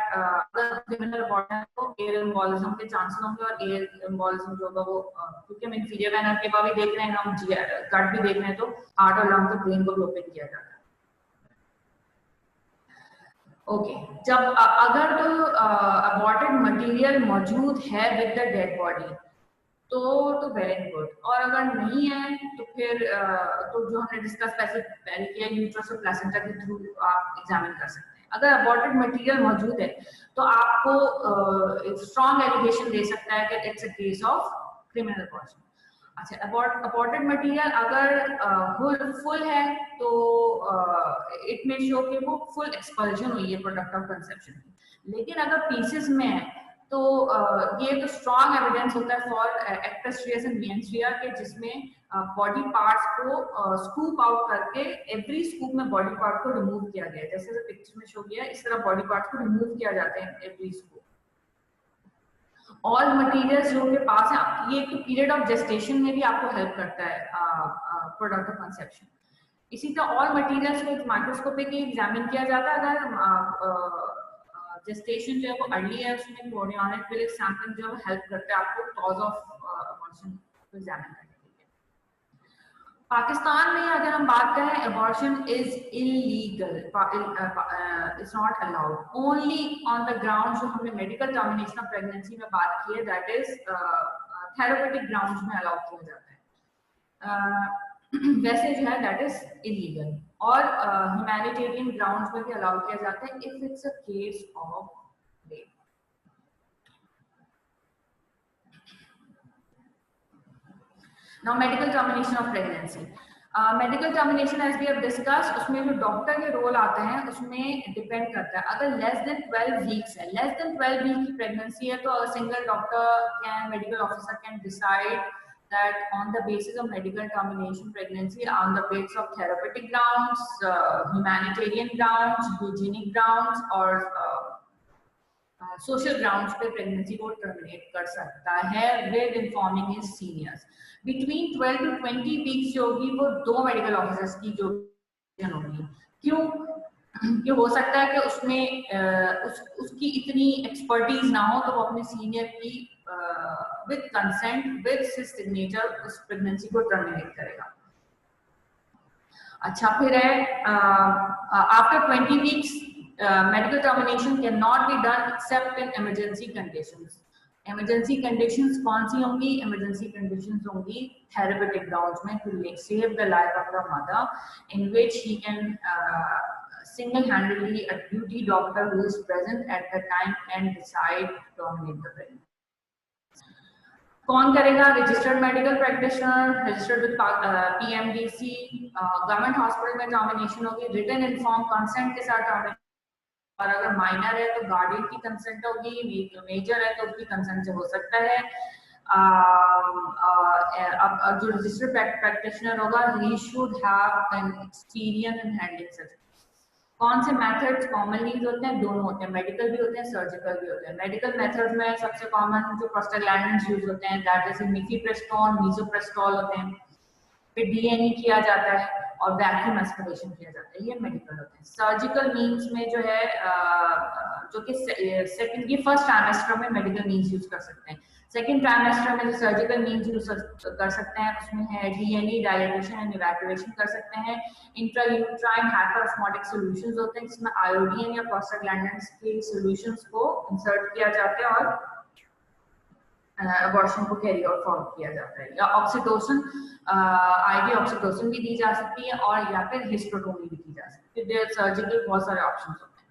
criminal abortion को एयर एम्बोलिज्म के चांसेस होंगे, और एयर एम्बोलिज्म जो होगा वो क्योंकि हम इंफीरियर वेना केवा भी देख रहे हैं, हम गट भी देख रहे हैं, तो हार्ट और लंग के ब्रेन को भी ओपन किया जाता है। ओके जब अगर तो अबॉर्टेड मटेरियल मौजूद है विद द डेड बॉडी तो वेरी गुड, और अगर नहीं है तो फिर तो जो हमने डिस्कस पहले किया यूट्रस और प्लेसेंटा के थ्रू आप एग्जामिन कर सकते हैं। अगर अबॉर्टेड मटेरियल मौजूद है तो आपको स्ट्रॉन्ग एलिगेशन दे सकता है कि it's a case of criminal abortion. अच्छा, अबॉर्टेड मटेरियल अगर फुल है तो इट में शो कि वो फुल एक्सपल्जन हुई है प्रोडक्ट ऑफ कंसेप्शन की। लेकिन अगर पीसेस में है तो ये तो स्ट्रॉन्ग एविडेंस होता है for acts Reis and veins रिया के, जिसमें बॉडी पार्ट्स को स्कूप आउट करके एवरी स्कूप में बॉडी पार्ट को रिमूव किया गया है, जैसे पिक्चर में शो किया है इस तरह बॉडी पार्ट्स को रिमूव किया जाता है एवरी स्कूप। ऑल मटेरियल्स जो के पास है, ये तो पीरियड ऑफ जेस्टेशन में भी आपको हेल्प करता है प्रोडक्ट ऑफ कंसेप्शन। इसी तरह ऑल मटेरियल्स को माइक्रोस्कोपिक एग्जामिन किया जाता है। अगर जेस्टेशन जो है वो अर्ली है उसमें कोरियोनिक फिलिक सैंपलिंग जो है हेल्प करता है आपको कॉज ऑफ अबॉर्शन को एग्जामिन करने के लिए। पाकिस्तान में अगर हम बात करें abortion is illegal, it's not allowed only on the ground जो हमने मेडिकल टर्मिनेशन ऑफ प्रेगनेंसी में बात की है, दैट इज थेरेपेटिक ग्राउंड्स में अलाउ किया जाता है। वैसे जो है दैट इज इलीगल, और ह्यूमैनिटेरियन ग्राउंड्स में भी अलाउ किया जाता है if it's a case of rape. Now medical termination of pregnancy, medical termination as we have discuss, उसमें जो डॉक्टर के रोल आते हैं उसमें डिपेंड करता है। अगर लेस देन 12 वीक्स है, लेस देन 12 वीक की प्रेगनेंसी है तो single doctor can, medical officer can decide that on the basis of medical termination pregnancy, on the basis of therapeutic grounds, humanitarian grounds, hygienic grounds और social grounds पे pregnancy को terminate कर सकता है with informing his seniors. Between 12 to 20 weeks जो होगी वो 2 medical officers की जो होगी। क्यों? ये हो सकता है कि उसमें उसकी इतनी एक्सपर्टीज ना हो तो वो अपने सीनियर की with consent with his signature उस प्रेगनेंसी को टर्मिनेट करेगा। अच्छा, फिर है after 20 weeks medical termination cannot be done except in emergency conditions. Emergency conditions कौन सी होंगी? Emergency conditions होंगी therapeutic grounds में to save the life of the mother, in which he can single-handedly a duty doctor who is present at the time can decide to terminate the pregnancy. कौन करेगा? Registered medical practitioner, registered with PMDC। Government hospital में termination होगी written inform consent के साथ termination, और अगर minor है तो गार्डियन की कंसेंट होगी, मेजर है तो उसकी कंसेंट से हो सकता है। अब जो रजिस्टर्ड प्रैक्टिशनर होगा ही should have an experience in handling such. कौन से मेथड्स कॉमनली यूज होते हैं? दोनों होते हैं, मेडिकल भी होते हैं, सर्जिकल भी होते हैं। मेडिकल मेथड में सबसे कॉमन जो प्रोस्टाग्लैंडिन्स यूज होते हैं दैट इज मिफेप्रिस्टोन, मीसोप्रेस्टोल होते हैं। फिर डीएनई किया जाता है और वैक्यूम एस्पिरेशन किया जाता है, ये मेडिकल होते हैं। सर्जिकल मीन्स में जो है जो कि सेकंड की फर्स्ट ट्राइमेस्टर में मेडिकल मीन्स यूज कर सकते हैं। सेकंड ट्राइमेस्टर में जो सर्जिकल मीन्स यूज कर सकते हैं उसमें है डीएनई डायलेटेशन एंड इवैक्यूएशन कर सकते हैं। इंट्रायूट्राइन हाइपरऑस्मोटिक सॉल्यूशंस होते हैं जिसमें आयोडीन या प्रोस्टाग्लैंडिन्स के सॉल्यूशंस को इंसर्ट किया जाता है और अबॉर्शन को कैरी आउट फॉर्म किया जाता है। या ऑक्सीटोसिन, आईवी ऑक्सीटोसिन भी दी जा सकती है और या फिर हिस्टेरोटोमी भी की जा सकती है। देयर सर्जिकल बहुत सारे ऑप्शंस होते हैं।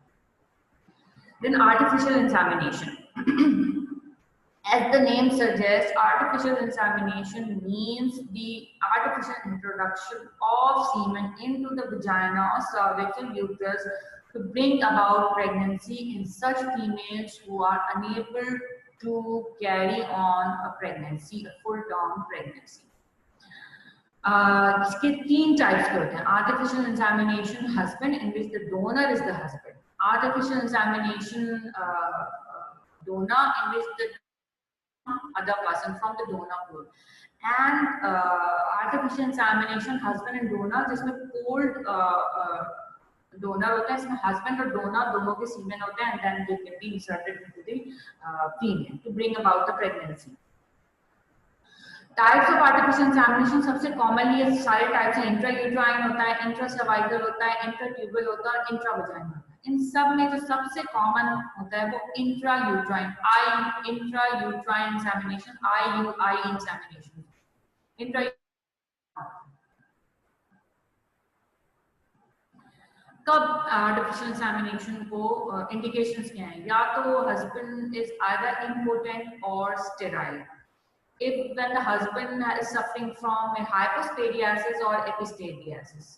Then artificial insemination. As the name suggests, artificial insemination means the artificial introduction of semen into the vagina or cervical uterus to bring about pregnancy in such females who are unable to carry on a pregnancy, a full-term pregnancy. इसके 3 types के होते हैं। Artificial insemination husband, in which the donor is the husband. Artificial insemination donor, in which the other person from the donor pool. And artificial insemination husband and donor, जिसमें pooled donor होता है, इसमें husband और donor दोनों के semen होते हैं and then they can be inserted into the female to bring about the pregnancy. Types of artificial insemination सबसे कॉमनली ये सारे टाइप्स हैं। इंट्रायूट्राइन होता है, इंट्रासर्वाइकल होता है, इंट्राट्यूबल होता है और इंट्रावजाइनल होता है। इन सब में जो सबसे कॉमन होता है वो intrauterine intrauterine insemination, IUI insemination. Intra कब आर्टिफिशियल इंसेमिनेशन को इंडिकेशंस क्या हैं? या तो हस्बैंड इज आइदर इम्पोटेंट और sterile. If when the husband is suffering from a hypospadiasis or epispadiasis,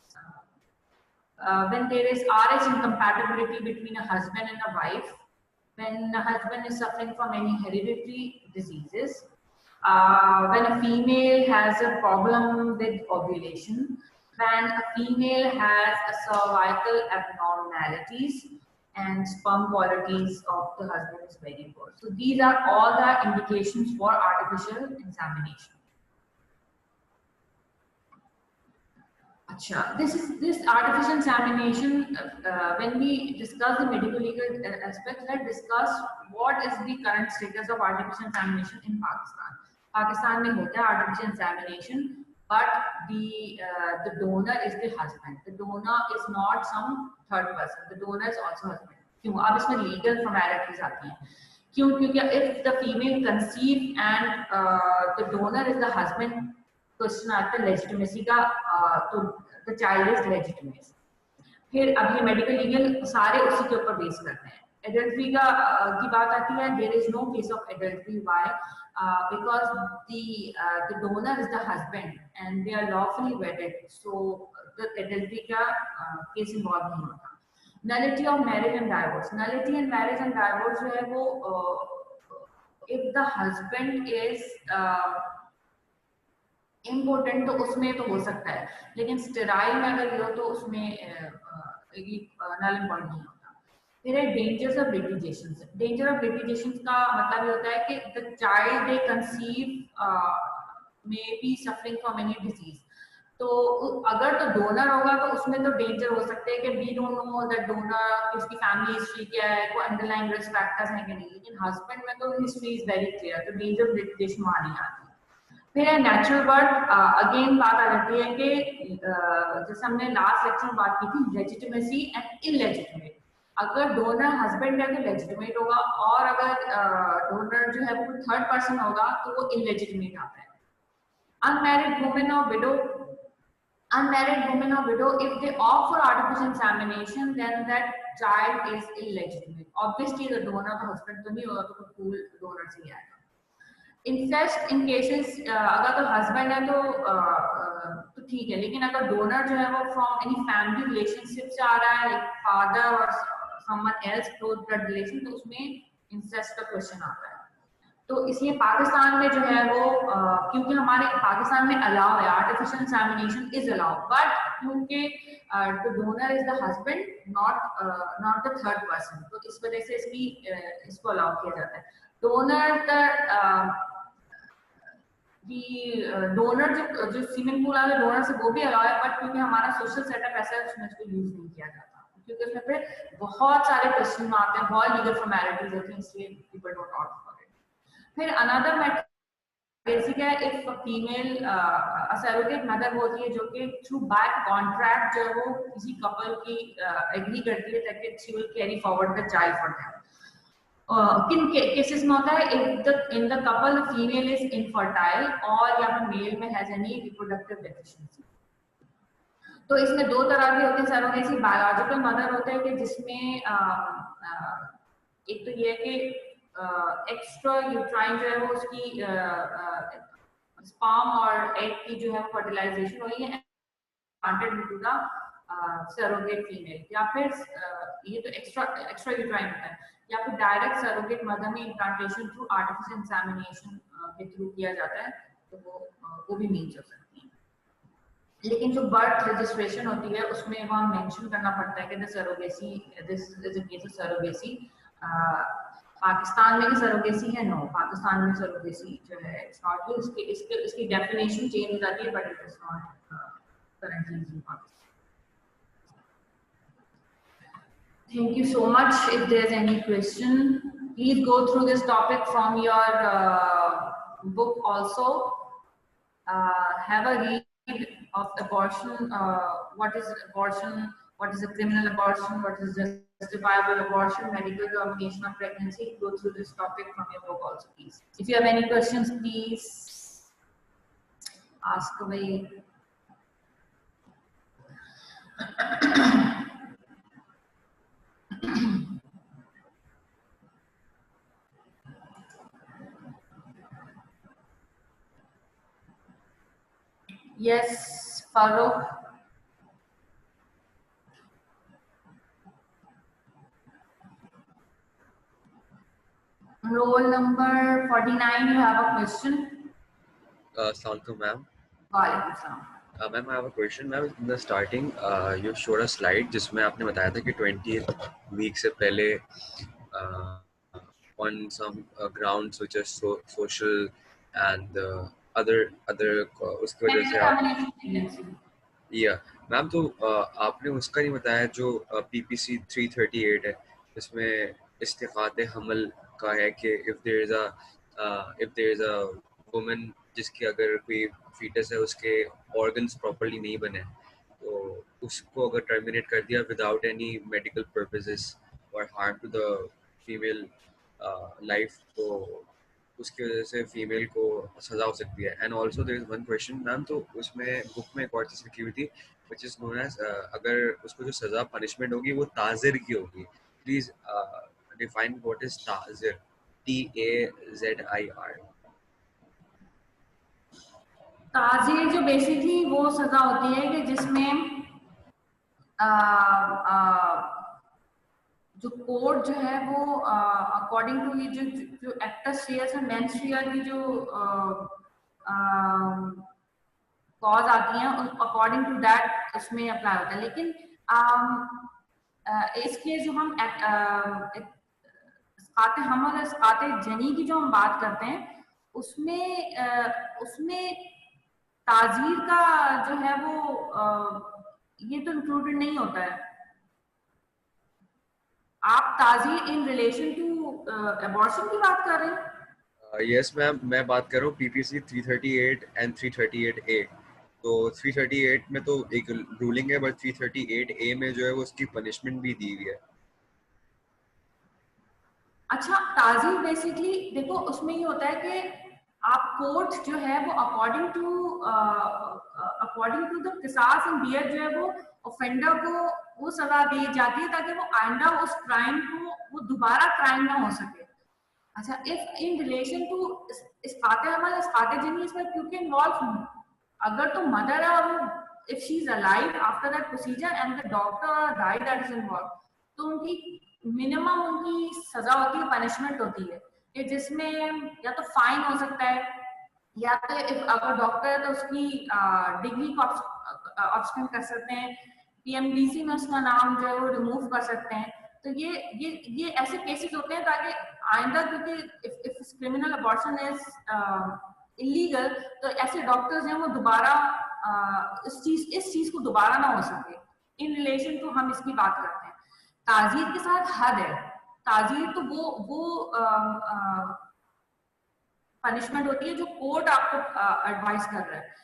when there is RH incompatibility between a husband and a wife, when the husband is suffering from any hereditary diseases, when a female has a problem with ovulation, when a female has a cervical abnormalities and sperm qualities of the husband is very poor. So these are all the indications for artificial insemination. Acha, this artificial insemination. When we discuss the medical legal aspects, let's discuss what is the current status of artificial insemination in Pakistan. Pakistan में होता है artificial insemination, but the donor is the husband. The donor is not some third person. The donor is also husband. क्यों? अब इसमें legal formalities आती हैं। क्यों? क्योंकि if the female conceive and the donor is the husband, question आता है legitimacy का, तो the child is legitimate। फिर अब ये medical legal सारे उसी के ऊपर बेस करते हैं। Adultery की बात आती है, there is no case of adultery. Why? Because the donor is the husband and they are lawfully wedded, so the adultery का case involved नहीं होता। Nullity of marriage and divorce. Nullity and marriage and divorce जो है वो if the husband is important तो उसमें तो हो सकता है, लेकिन स्टेराइल में अगर ये हो तो उसमें नल एंड वॉइड नहीं होता। फिर है dangers of litigation. Danger of litigation का मतलब ये होता है कि the child they conceive may be suffering from any disease. तो अगर तो डोनर होगा तो उसमें तो डेंजर हो सकते हैं कि we don't know that donor, उसकी फैमिली हिस्ट्री क्या है, कोई अंडरलाइंग रिस्क फैक्टर्स हैं कि नहीं, लेकिन हस्बैंड में तो हिस्ट्री इज वेरी क्लियर, तो डेंजर ऑफ लिटिगेशन वहां नहीं आती। फिर है नेचुरल बर्थ। अगेन बात आ जाती है कि जैसे हमने लास्ट लेक्चर में बात की थी लेजिटिमेसी एंड इलेजिटिमेट। अगर डोनर हस्बैंड है तो लेजिटिमेट होगा, और अगर डोनर जो है वो थर्ड पर्सन होगा तो वो इलेजिटिमेट आता है। अनमैरिड वुमेन और window, unmarried woman or widow, if they opt for artificial insemination, then that child is illegitimate. Obviously, the donor the husband तो नहीं होगा, तो कोई donor से ही आएगा। इंसेस्ट इन केसेस, अगर तो हस्बैंड है तो ठीक है, लेकिन अगर डोनर जो है वो फ्रॉम एनी फैमिली रिलेशनशिप से आ रहा है, लाइक फादर और someone else close blood relation, तो उसमें इंसेस्ट का क्वेश्चन आता है। तो इसलिए पाकिस्तान में जो है वो क्योंकि हमारे पाकिस्तान में अलाउ है, artificial insemination is allow, but क्योंकि the donor is the husband not the third person, तो इस वजह से इसको अलाउ किया जाता है। डोनर डोनर जो सीमेंट पूल वाले डोनर से वो भी अलाउ है, बट क्योंकि हमारा सोशल सेटअप ऐसा है उसमें इसको यूज नहीं किया जाता, क्योंकि उसमें फिर बहुत सारे क्वेश्चन आते हैं, बहुत लीगल फॉर्मेलिटीज होती हैं, इसलिए people don't opt for it. फिर अनदर मैटर बेसिक है, एक फीमेल सरोगेट मदर होती है जो कि थ्रू बैक कॉन्ट्रैक्ट जो है वो किसी कपल की एग्री करती है ताकि she will carry forward the child for them. किन केसेस में होता है, in the couple female is infertile और या फिर मेल में हैज एनी रिप्रोडक्टिव डेफिशिएंसी। तो इसमें दो तरह के होते हैं सरोगेसी। बायोलॉजिकल मदर होते हैं कि जिसमें एक तो ये है कि एक्स्ट्रा यूट्राइन जो है वो उसकी स्पर्म और एग की जो है फर्टिलाइजेशन हुई है टू द सरोगेट फीमेल, या फिर ये तो एक्स्ट्रा यूट्राइन होता है, या फिर डायरेक्ट सरोगेट मदर में इम्प्लांटेशन थ्रू आर्टिफिशियल इंसेमिनेशन के थ्रू किया जाता है, तो वो भी मीन्स हो सकती है। लेकिन जो बर्थ रजिस्ट्रेशन होती है उसमें वहाँ मेंशन करना पड़ता है कि this is a case of surrogacy. Pakistan में भी सरोगेसी है? नो, पाकिस्तान में सरोगेसी जो है इट्स नॉट, इसकी डेफिनेशन चेंज हो जाती है, but it is not currently in Pakistan. Thank you so much. If there's any question, please go through this topic from your book also. Have a read of abortion. What is abortion? What is a criminal abortion? What is justifiable abortion? Medical termination of pregnancy. Go through this topic from your book also, please. If you have any questions, please ask away. Yes, Farooq. Roll number 49, you have a question? Assalamualaikum, ma'am. Walaikum salam. Ma'am, I have a question. Ma'am, in the starting, you showed a slide जिसमें आपने बताया था कि 20th week से पहले on some grounds which are social and other उसकी वजह से आप मैम, तो आपने उसका नहीं बताया जो PPC 338 है, जिसमें इस्तिक़ात हमल का है कि if there is a woman जिसकी अगर कोई फीटस है उसके ऑर्गन्स प्रॉपर्ली नहीं बने तो उसको अगर टर्मिनेट कर दिया विदाउट एनी मेडिकल पर्पसेस और harm to the female life, तो उसकी वजह से फीमेल को सजा हो सकती है। And also there is one question ma'am, तो उसमें बुक में एक और चीज़ लिखी हुई थी विच इज नोन एज, अगर उसको जो सजा पनिशमेंट होगी वो ताजिर की होगी। प्लीज डिफाइन व्हाट इज ताजिर, TAZIR। ताज़ीर जो बेसिकली वो सजा होती है कि जिसमें जो कोर्ट जो है वो अकॉर्डिंग टू ये जो एक्टर शेयर है मेन शेयर की जो कॉज आती हैं अकॉर्डिंग टू दैट इसमें अप्लाई होता है। लेकिन इसके जो हम इसकाते हमल इसकाते जनी की जो हम बात करते हैं उसमें ताजीर का जो है वो ये तो इंक्लूडेड नहीं होता है। आप ताजीर इन रिलेशन टू अबॉर्शन की बात कर रहे हैं? यस मैम, मैं बात कर रहा हूँ पीपीसी 338 एंड 338A। तो 338 में तो एक रूलिंग है, बट 338A में जो है वो उसकी पनिशमेंट भी दी हुई है। अच्छा, ताजीर बेसिकली देखो उसमें ये होता है कि आप कोर्ट जो है वो अकॉर्डिंग टू द किसास एंड बियर जो है वो ऑफेंडर को वो सजा दी जाती है ताकि वो आइंदा उस क्राइम को वो दोबारा क्राइम ना हो सके। अच्छा, इफ इन रिलेशन टू इसकाते हमल इसकाते जनी इसमें क्योंकि इन्वॉल्व, अगर तो मदर है वो if she is alive after that procedure and the doctor died that is involve, तो उनकी मिनिमम उनकी सजा होती है, पनिशमेंट होती है कि जिसमें या तो फाइन हो सकता है या तो अगर डॉक्टर है तो उसकी डिग्री को ऑब्स्टेंड कर सकते हैं, पीएमडीसी में उसका नाम जो है वो रिमूव कर सकते हैं। तो ये ऐसे केसेस होते हैं ताकि आइंदा, क्योंकि if criminal abortion is illegal, तो ऐसे डॉक्टर्स हैं वो दोबारा इस चीज को दोबारा ना हो सके। इन रिलेशन टू हम इसकी बात करते हैं। ताजीर के साथ हद है। ताजीर तो वो पनिशमेंट होती है जो कोर्ट आपको एडवाइस कर रहा है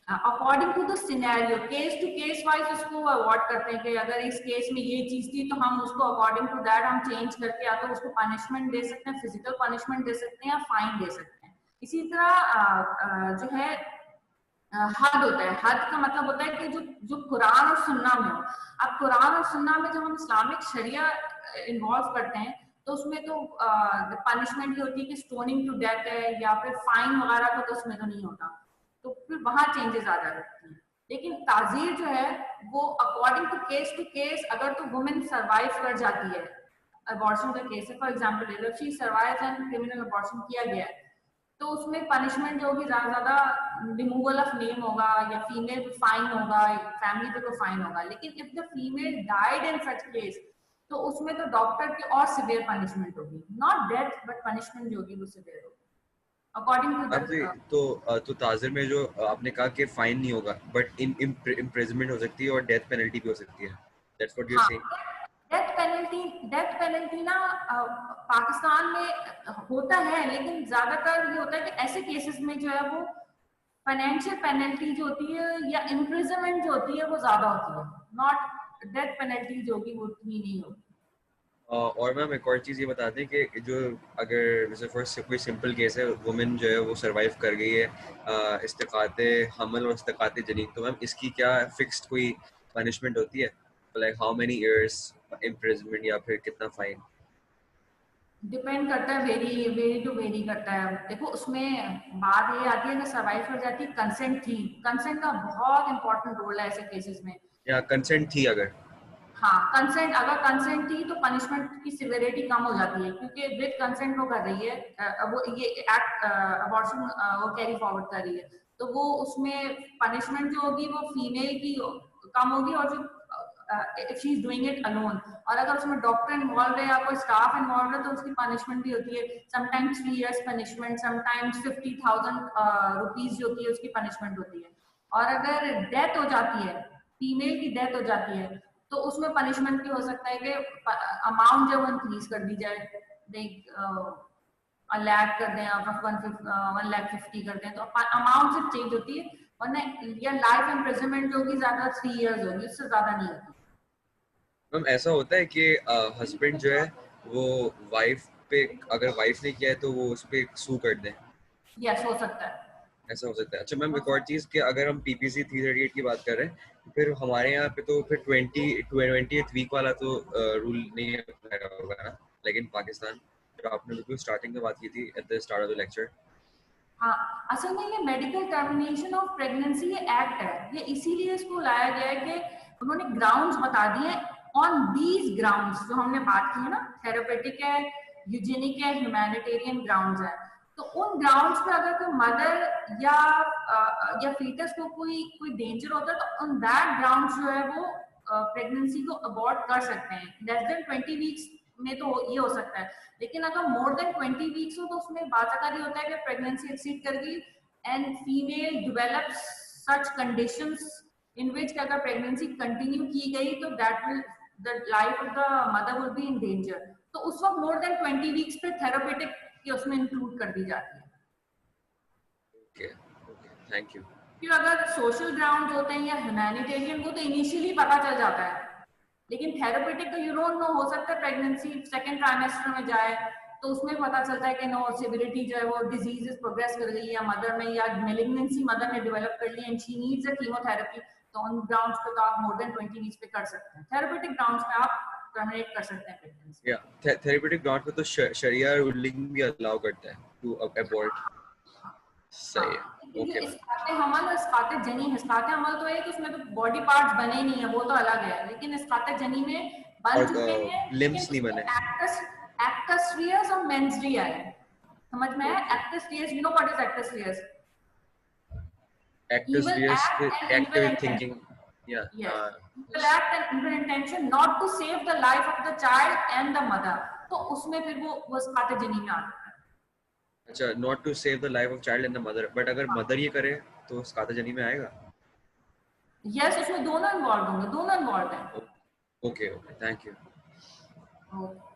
according to the scenario, case to case wise उसको अवॉर्ड करते हैं कि अगर इस केस में ये चीज थी तो हम उसको अकॉर्डिंग टू दैट हम चेंज करके या तो उसको पनिशमेंट दे सकते हैं, फिजिकल पनिशमेंट दे सकते हैं या फाइन दे सकते हैं। इसी तरह जो है हद होता है। हद का मतलब होता है कि जो कुरान और सुन्ना में हो। अब कुरान और सुन्ना में जब हम इस्लामिक शरिया इन्वॉल्व करते हैं तो उसमें तो पनिशमेंट ये होती है कि स्टोनिंग टू डेथ है या फिर फाइन वगैरह तो उसमें तो नहीं होता, तो फिर वहां चेंजेस आ जाती हैं। लेकिन ताजीर जो है वो अकॉर्डिंग टू केस, अगर तो वुमेन सर्वाइव कर जाती है, अबॉर्शन का केस है फॉर एग्जांपल, अगर she survives and criminal abortion किया गया है तो उसमें पनिशमेंट जो होगी ज्यादा रिमूवल ऑफ नेम होगा या फीमेल पे फाइन होगा, फैमिली पे तो फाइन होगा। लेकिन if the female died in such case तो उसमें तो डॉक्टर की और सिवियर पनिशमेंट होगी, नॉट डेथ बट पनिशमेंट जो होगी वो सिवियर होगी अकॉर्डिंग टू। तो ताजिर में जो आपने कहा कि फाइन नहीं होगा, बट इम्प्रिजनमेंट हो सकती है और डेथ पेनल्टी भी हो सकती है। That's what you are saying. Death penalty ना पाकिस्तान में होता है, लेकिन ज्यादातर ये होता है कि ऐसे केसेस में जो है वो फाइनेंशियल पेनल्टी जो होती है या इम्प्रिजनमेंट जो होती है वो ज्यादा होती है, नॉट डेथ पेनल्टी जो होगी वो उतनी नहीं होगी। और मैम एक और चीज़ ये बता दें कि जो अगर जैसे फॉर कोई सिंपल केस है, वुमेन जो है वो सरवाइव कर गई है इस्तिकाते हमल और इस्तिकाते जनीन, तो मैम इसकी क्या फिक्स्ड कोई पनिशमेंट होती है, like how many years imprisonment या फिर कितना फाइन? डिपेंड करता है, वेरी करता है। देखो उसमें बात ये आती है कि सर्वाइव कर जाती है, कंसेंट थी, कंसेंट का बहुत इंपॉर्टेंट रोल है ऐसे केसेस में। या कंसेंट थी अगर, हाँ कंसेंट, अगर कंसेंट थी तो पनिशमेंट की सिवियरिटी कम हो जाती है क्योंकि विद कंसेंट वो कर रही है, वो ये एक्ट अबॉर्शन वो कैरी फॉरवर्ड कर रही है, तो वो उसमें पनिशमेंट जो होगी वो फीमेल की कम होगी और जो if she is doing it alone, और अगर उसमें डॉक्टर इन्वॉल्व है या कोई स्टाफ इन्वॉल्व है तो उसकी पनिशमेंट भी होती है, sometimes 3 years punishment, sometimes 50,000 rupees जो होती है उसकी पनिशमेंट होती है। और अगर डेथ हो जाती है, फीमेल की डेथ हो जाती है, तो उसमें पनिशमेंट भी हो सकता है कि अमाउंट जो इंक्रीज कर दी जाए, लाइक 1 लाख कर दें, 1,50,000 कर दें, तो अमाउंट सिर्फ चेंज होती है, वरना या लाइफ इम्प्रिजनमेंट जो होगी ज्यादा 3 years होगी, उससे ज्यादा नहीं होती। मैम ऐसा होता है कि हस्बैंड जो है वो वाइफ पे, अगर वाइफ ने किया है तो वो उस पर सू कर दें? यस, हो सकता है, ऐसा हो सकता है। अच्छा मैम एक और चीज़ कि अगर हम पीपीसी 338 की बात कर रहे हैं तो फिर हमारे यहाँ पे तो फिर 20th वीक वाला तो रूल नहीं अप्लाई होगा ना, लेकिन पाकिस्तान जो आपने बिल्कुल स्टार्टिंग में बात की थी at the start of the lecture. हाँ असल में ये मेडिकल टर्मिनेशन ऑफ प्रेगनेंसी ये एक्ट है, ये इसीलिए इसको लाया गया है कि उन्होंने ग्राउंड्स बता दिए, ऑन दीज ग्राउंड्स जो हमने बात की है ना, थेरेपेटिक है, यूजेनिक है, ह्यूमैनिटेरियन ग्राउंड्स है, तो उन ग्राउंड्स पे अगर कोई मदर या फीटस को कोई डेंजर होता है तो ऑन दैट ग्राउंड जो है वो प्रेगनेंसी को अबॉर्ट कर सकते हैं। लेस देन 20 वीक्स में तो ये हो सकता है, लेकिन अगर मोर देन 20 वीक्स हो तो उसमें बात ये होता है कि प्रेगनेंसी एक्सीड कर गई and female develops such conditions in which अगर प्रेगनेंसी कंटिन्यू की गई तो that will the life of the mother will be in danger. तो उस वक्त मोर देन 20 वीक्स पे थेरापेटिक कि उसमें इंक्लूड कर दी जाती है। Okay, thank you. फिर अगर सोशल ग्राउंड होते हैं या ह्यूमैनिटेरियन वो तो इनिशियली पता चल जाता है, लेकिन थेरेपेटिक का यू डोंट नो, हो सकता है प्रेगनेंसी सेकंड ट्राइमेस्टर में जाए तो उसमें पता चलता है कि नो सिविलिटी जो है वो डिजीजेस प्रोग्रेस कर गई है मदर में या मेलिग्नेंसी मदर ने डेवलप कर ली and she needs a chemotherapy. तो ऑन ग्राउंड्स पे तो आप मोर देन 20 वीक्स पे कर सकते हैं। थेरेपेटिक ग्राउंड्स पे आप टर्मिनेट कर सकते हैं प्रेगनेंसी। या थेरेपेटिक ग्राउंड पे तो शरिया रूलिंग भी अलाउ करता है टू अबॉर्ट। सही है। Okay ma'am. इसकाते जनी तो है कि उसमें तो बॉडी पार्ट्स बने नहीं है, वो तो अलग है, लेकिन इसकाते जनी में बन चुके हैं, लिम्स नहीं बने। एक्टस रियस और मेंस रिया है, समझ में है? Actus reus, you know what is actus reus? Actus reus active thinking, yeah, evil act and evil intention not to save the life of the child and the mother, तो उसमें फिर वो इसकाते जनी में आता है। अच्छा, not to save the life of child and the mother, but अगर मदर ये करे तो इसकाते जनी में आएगा? यस, उसमें दोनों इन्वॉल्व होंगे, दोनों इन्वॉल्व हैं। Okay okay, thank you. Okay.